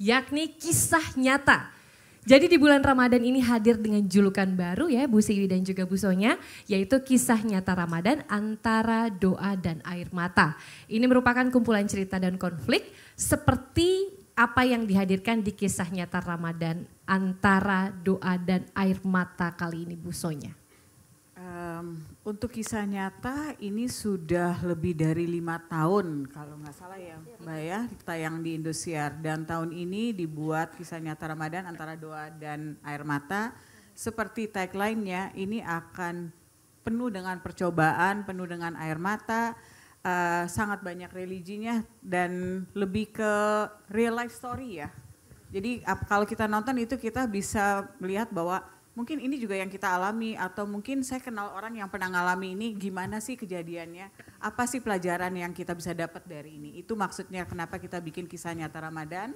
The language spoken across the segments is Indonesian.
yakni kisah nyata. Jadi di bulan Ramadan ini hadir dengan julukan baru ya Bu Siwi dan juga Bu Sonya, yaitu kisah nyata Ramadan antara doa dan air mata. Ini merupakan kumpulan cerita dan konflik seperti apa yang dihadirkan di kisah nyata Ramadan antara doa dan air mata kali ini Bu Sonya. Untuk kisah nyata ini sudah lebih dari 5 tahun kalau nggak salah ya Mbak ya, tayang di Indosiar, dan tahun ini dibuat kisah nyata Ramadan antara doa dan air mata. Seperti tagline-nya, ini akan penuh dengan percobaan, penuh dengan air mata, sangat banyak religinya dan lebih ke real life story ya. Jadi kalau kita nonton itu kita bisa melihat bahwa mungkin ini juga yang kita alami, atau mungkin saya kenal orang yang pernah ngalami ini, gimana sih kejadiannya, apa sih pelajaran yang kita bisa dapat dari ini. Itu maksudnya kenapa kita bikin kisah nyata Ramadan.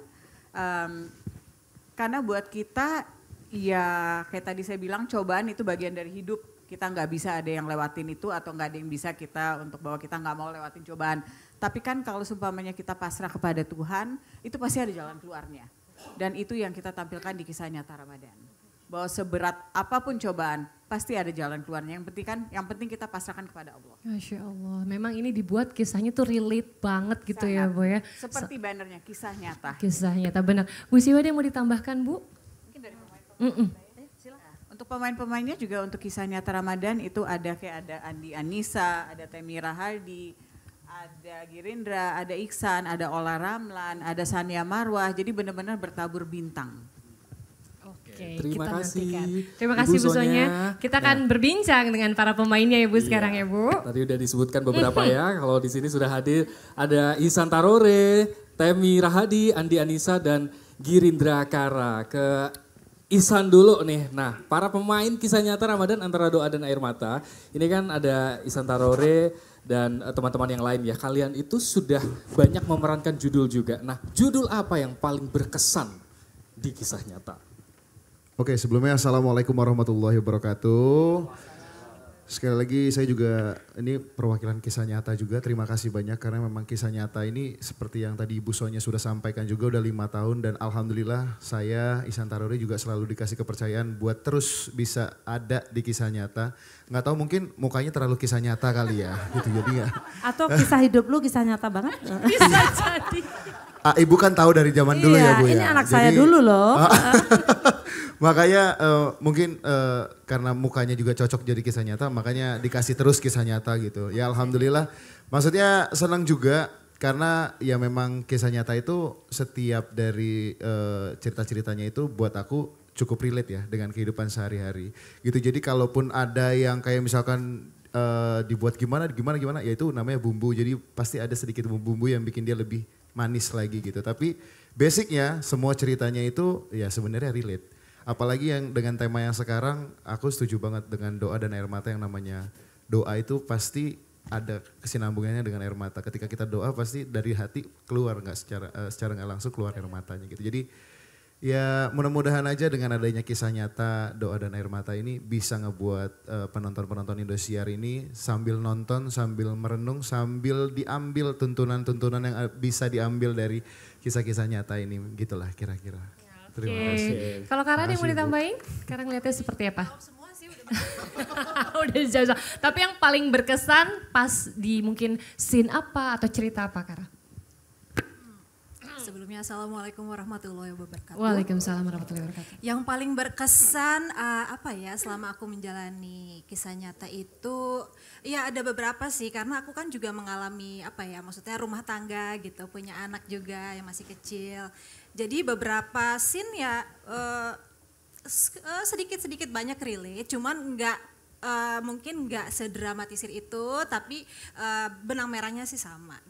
Karena buat kita ya kayak tadi saya bilang, cobaan itu bagian dari hidup. Kita nggak bisa ada yang lewatin itu, atau nggak ada yang bisa kita untuk bahwa kita nggak mau lewatin cobaan. Tapi kan kalau seumpamanya kita pasrah kepada Tuhan, itu pasti ada jalan keluarnya. Dan itu yang kita tampilkan di kisah nyata Ramadan. Bahwa seberat apapun cobaan pasti ada jalan keluarnya. Yang penting kita pasrahkan kepada Allah. Masya Allah, memang ini dibuat kisahnya tuh relate banget gitu. Sangat, ya Bu ya. Seperti bannernya, kisah nyata. Kisah nyata, benar. Bu Siwa ada yang mau ditambahkan Bu? Mungkin dari pemain-pemain. Silakan. Untuk pemain-pemainnya juga untuk kisah nyata Ramadan itu ada kayak ada Andi Anissa, ada Temi Rahardi, ada Girindra, ada Iksan, ada Ola Ramlan, ada Sania Marwah. Jadi benar-benar bertabur bintang. Oke, terima kasih. Nantikan. Terima kasih Bu Sonya. Kita akan berbincang dengan para pemainnya ya Bu sekarang ya Bu. Tadi udah disebutkan beberapa ya. Kalau di sini sudah hadir ada Ihsan Tarore, Temi Rahadi, Andi Anissa dan Girindra Kara. Ke Ihsan dulu nih. Nah, para pemain kisah nyata Ramadan antara doa dan air mata. Ini kan ada Ihsan Tarore dan teman-teman yang lain ya. Kalian itu sudah banyak memerankan judul juga. Nah, judul apa yang paling berkesan di kisah nyata? Oke, sebelumnya Assalamualaikum warahmatullahi wabarakatuh. Sekali lagi saya juga, ini perwakilan kisah nyata juga, terima kasih banyak karena memang kisah nyata ini seperti yang tadi Ibu Sonya sudah sampaikan juga udah 5 tahun dan alhamdulillah saya Ihsan Tarore juga selalu dikasih kepercayaan buat terus bisa ada di kisah nyata. Nggak tahu mungkin mukanya terlalu kisah nyata kali ya gitu jadi ya. Atau kisah hidup lu kisah nyata banget. Bisa jadi. Ibu kan tahu dari zaman dulu ya Bu ya. Ini anak saya dulu loh. Makanya mungkin karena mukanya juga cocok jadi kisah nyata, makanya dikasih terus kisah nyata gitu. Ya alhamdulillah, maksudnya senang juga karena ya memang kisah nyata itu setiap dari cerita-ceritanya itu buat aku cukup relate ya dengan kehidupan sehari-hari gitu. Jadi kalaupun ada yang kayak misalkan dibuat gimana, ya itu namanya bumbu. Jadi pasti ada sedikit bumbu yang bikin dia lebih manis lagi gitu. Tapi basicnya semua ceritanya itu ya sebenarnya relate. Apalagi yang dengan tema yang sekarang, aku setuju banget dengan doa dan air mata. Yang namanya doa itu pasti ada kesinambungannya dengan air mata. Ketika kita doa pasti dari hati keluar, nggak secara nggak langsung keluar air matanya gitu. Jadi ya mudah-mudahan aja dengan adanya kisah nyata doa dan air mata ini bisa ngebuat penonton-penonton Indosiar ini sambil nonton, sambil merenung, sambil diambil tuntunan-tuntunan yang bisa diambil dari kisah-kisah nyata ini, gitulah kira-kira. Terima kasih. Kalau Kara ada yang mau ditambahin? Kara ngeliatnya seperti apa? Tahu semua sih udah jauh. Tapi yang paling berkesan pas di mungkin scene apa atau cerita apa Kara? Sebelumnya Assalamualaikum warahmatullahi wabarakatuh. Waalaikumsalam warahmatullahi wabarakatuh. Yang paling berkesan apa ya selama aku menjalani kisah nyata itu, ya ada beberapa sih karena aku kan juga mengalami apa ya, maksudnya rumah tangga gitu, punya anak juga yang masih kecil. Jadi beberapa scene ya sedikit-sedikit banyak relate, cuman mungkin nggak sedramatisir itu, tapi benang merahnya sih sama.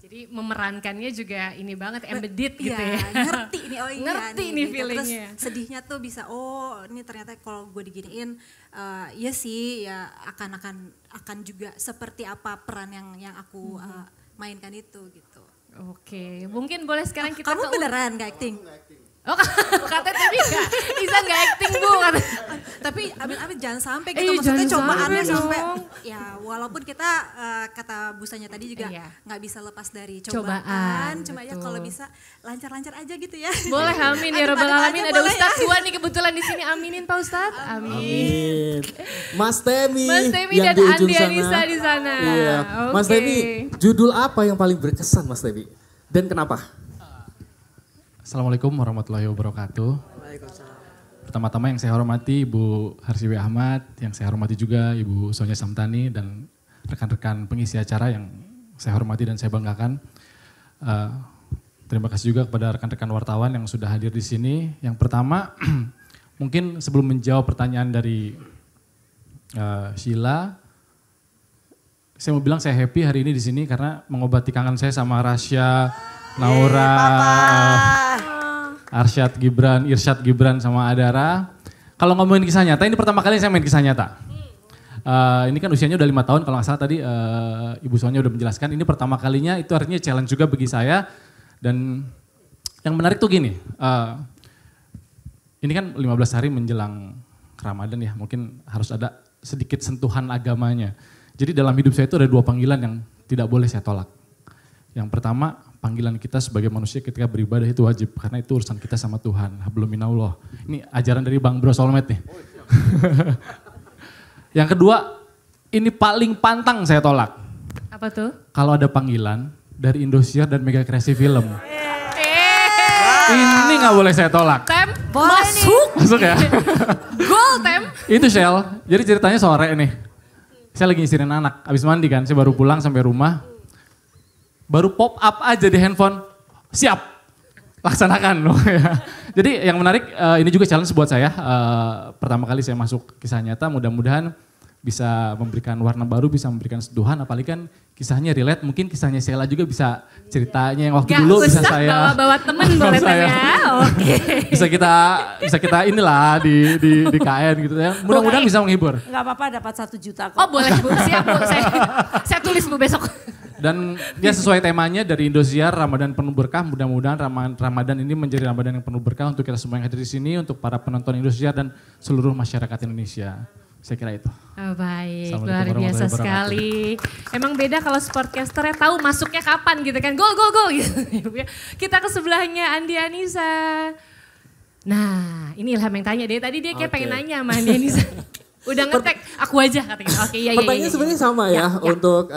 Jadi memerankannya juga ini banget embedded gitu ya. Ngerti nih, oh iya ngerti nih gitu. feelingnya. Terus sedihnya tuh bisa, oh ini ternyata kalau gue diginiin, ya sih ya akan juga seperti apa peran yang aku mainkan itu gitu. Oke, mungkin boleh sekarang kita kamu beneran gak acting? Oh kata tadi enggak, Ihsan gak acting Bu. Tapi amit-amit jangan sampai gitu, maksudnya jangan cobaannya sampai sampai dong. ya walaupun kita kata busanya tadi juga Iya. nggak bisa lepas dari Cobaan, cobaan, cuma ya betul. kalau bisa lancar-lancar aja gitu ya. Boleh amin ya robbal Adem-adem alamin. aja Ada boleh Ustadz ya. dua nih kebetulan di sini. Aminin Pak Ustadz. Amin. Amin. Mas Temi, Mas Temi yang dan di ujung Andi sana. Anissa di sana. Iya. Mas Oke. Temi, judul apa yang paling berkesan Mas Temi? Dan kenapa? Assalamualaikum warahmatullahi wabarakatuh. Pertama-tama yang saya hormati Ibu Harsiwi Ahmad, yang saya hormati juga Ibu Sonia Samtani dan rekan-rekan pengisi acara yang saya hormati dan saya banggakan. Terima kasih juga kepada rekan-rekan wartawan yang sudah hadir di sini. Yang pertama, mungkin sebelum menjawab pertanyaan dari Sheila, saya mau bilang saya happy hari ini di sini karena mengobati kangen saya sama Rasya, Naura, Irsyad Gibran sama Adara. Kalau ngomongin kisah nyata, ini pertama kali saya main kisah nyata. Ini kan usianya udah 5 tahun kalau nggak salah tadi Ibu Sonia udah menjelaskan. Ini pertama kalinya, itu artinya challenge juga bagi saya. Dan yang menarik tuh gini, ini kan 15 hari menjelang Ramadan ya, mungkin harus ada sedikit sentuhan agamanya. Jadi dalam hidup saya itu ada 2 panggilan yang tidak boleh saya tolak. Yang pertama, panggilan kita sebagai manusia ketika beribadah itu wajib, karena itu urusan kita sama Tuhan. Hablum minallah. Ini ajaran dari Bang Bro Solmed nih. Yang kedua, ini paling pantang saya tolak. Apa tuh? Kalau ada panggilan dari Indosiar dan Mega Kreasi Film. Ini nggak boleh saya tolak. Tem, masuk. Masuk ya? Gol Tem. Itu Shell, jadi ceritanya sore nih. Saya lagi nyisirin anak, abis mandi kan, saya baru pulang sampai rumah. Baru pop up aja di handphone, siap, laksanakan. Jadi yang menarik, ini juga challenge buat saya. Pertama kali saya masuk kisah nyata, mudah-mudahan bisa memberikan warna baru, bisa memberikan sentuhan. Apalagi kan kisahnya relate, mungkin kisahnya Sheila juga bisa ceritanya yang waktu dulu bisa saya. bawa temen boleh saya. ya, oke. Bisa kita inilah di KN gitu ya. Mudah-mudahan bisa menghibur. Enggak apa-apa dapat 1 juta kok. Oh boleh Bu, siap Bu. Saya tulis Bu besok. Dan ya sesuai temanya dari Indosiar, Ramadan penuh berkah, mudah-mudahan Ramadan ini menjadi Ramadan yang penuh berkah untuk kita semua yang hadir di sini, untuk para penonton Indosiar dan seluruh masyarakat Indonesia. Saya kira itu. Oh, baik, Assalamualaikum luar biasa warahmatullahi wabarakatuh. sekali. Emang beda kalau sportcasternya tahu masuknya kapan gitu kan, gol gitu. Kita ke sebelahnya Andi Anissa. Nah ini Ilham yang tanya deh, tadi dia kayak Oke. pengen nanya sama Andi Anissa. Udah ngetek, aku aja katanya. Oke iya. Pertanyaannya sebenarnya sama ya, untuk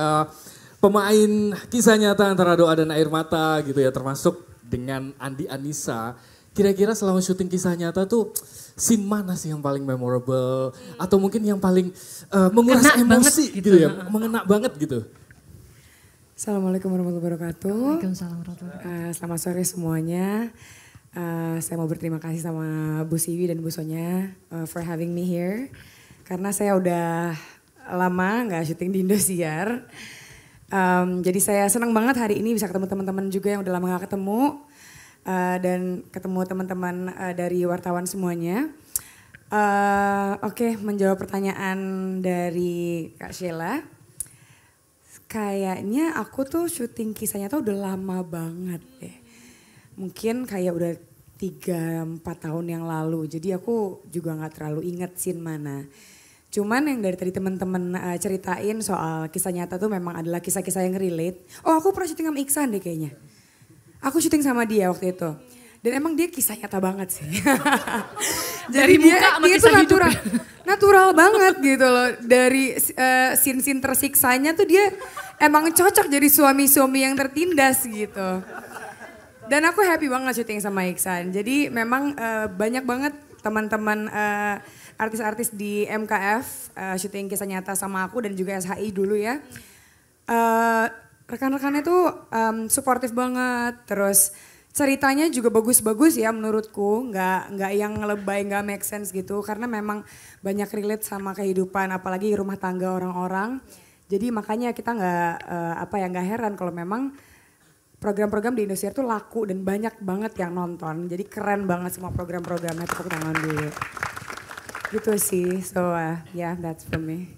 pemain kisah nyata antara Doa dan Air Mata gitu ya, termasuk dengan Andi Anissa. Kira-kira selama syuting kisah nyata tuh scene mana sih yang paling memorable atau mungkin yang paling menguras Kena emosi banget gitu ya, mengena banget gitu. Assalamualaikum warahmatullahi wabarakatuh. Waalaikumsalam warahmatullahi wabarakatuh. Selamat sore semuanya. Saya mau berterima kasih sama Bu Siwi dan Bu Sonya for having me here. Karena saya udah lama nggak syuting di Indosiar. Jadi saya senang banget hari ini bisa ketemu teman-teman juga yang udah lama gak ketemu. Dan ketemu teman-teman dari wartawan semuanya. Oke, menjawab pertanyaan dari Kak Sheila. Kayaknya aku tuh syuting kisahnya tuh udah lama banget deh. Mungkin kayak udah 3-4 tahun yang lalu. Jadi aku juga gak terlalu inget scene mana. Cuman yang dari tadi teman-teman ceritain soal kisah nyata tuh memang adalah kisah-kisah yang relate. Oh aku pernah syuting sama Iksan deh kayaknya. Aku syuting sama dia waktu itu. Dan emang dia kisah nyata banget sih. Jadi Dari muka sama dia kisah tuh hidup. natural banget gitu loh. Dari scene-scene tersiksanya tuh dia emang cocok jadi suami-suami yang tertindas gitu. Dan aku happy banget syuting sama Iksan. Jadi memang banyak banget teman-teman artis-artis di MKF syuting kisah nyata sama aku dan juga SHI dulu ya. Rekan-rekannya tuh suportif banget, terus ceritanya juga bagus-bagus ya menurutku, nggak yang lebay, nggak make sense gitu, karena memang banyak relate sama kehidupan, apalagi rumah tangga orang-orang. Jadi makanya kita nggak heran kalau memang program-program di Indosiar tuh laku dan banyak banget yang nonton. Jadi keren banget semua program-programnya, tepuk tangan dulu. Gitu sih, so yeah that's for me.